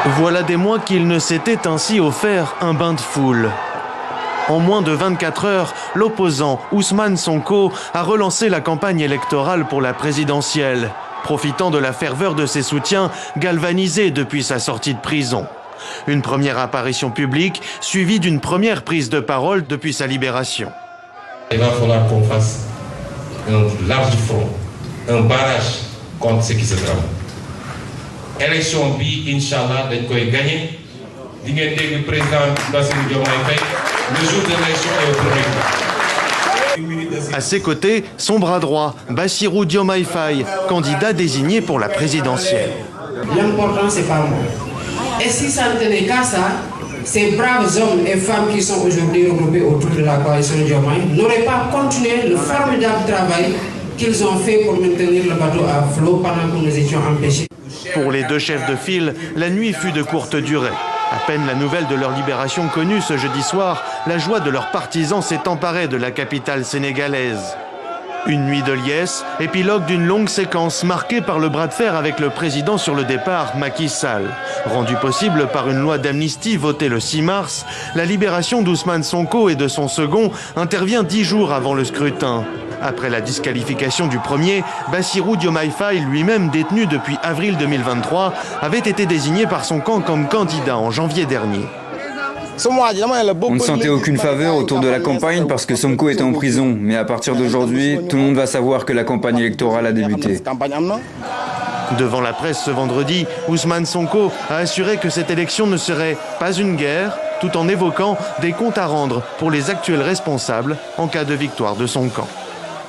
Voilà des mois qu'il ne s'était ainsi offert un bain de foule. En moins de 24 heures, l'opposant Ousmane Sonko a relancé la campagne électorale pour la présidentielle, profitant de la ferveur de ses soutiens galvanisés depuis sa sortie de prison. Une première apparition publique suivie d'une première prise de parole depuis sa libération. Il va falloir qu'on fasse un large front, un barrage contre ce qui se trame. Élection bi, Inch'Allah, dañ koy gagner. Di ngeen dégg président Bassirou Diomaye Faye, le jour de l'élection est au premier plan. À ses côtés, son bras droit, Bassirou Diomaye Faye, candidat désigné pour la présidentielle. L'important, c'est pas moi. Et si ça ne tenait qu'à ça, ces braves hommes et femmes qui sont aujourd'hui regroupés autour de la coalition Diomaye n'auraient pas continué le formidable travail qu'ils ont fait pour maintenir le bateau à flot pendant que nous étions empêchés. Pour les deux chefs de file, la nuit fut de courte durée. À peine la nouvelle de leur libération connue ce jeudi soir, la joie de leurs partisans s'est emparée de la capitale sénégalaise. Une nuit de liesse, épilogue d'une longue séquence marquée par le bras de fer avec le président sur le départ, Macky Sall. Rendue possible par une loi d'amnistie votée le 6 mars, la libération d'Ousmane Sonko et de son second intervient 10 jours avant le scrutin. Après la disqualification du premier, Bassirou Diomaye Faye, lui-même détenu depuis avril 2023, avait été désigné par son camp comme candidat en janvier dernier. On ne sentait aucune faveur autour de la campagne parce que Sonko était en prison. Mais à partir d'aujourd'hui, tout le monde va savoir que la campagne électorale a débuté. Devant la presse ce vendredi, Ousmane Sonko a assuré que cette élection ne serait pas une guerre, tout en évoquant des comptes à rendre pour les actuels responsables en cas de victoire de son camp.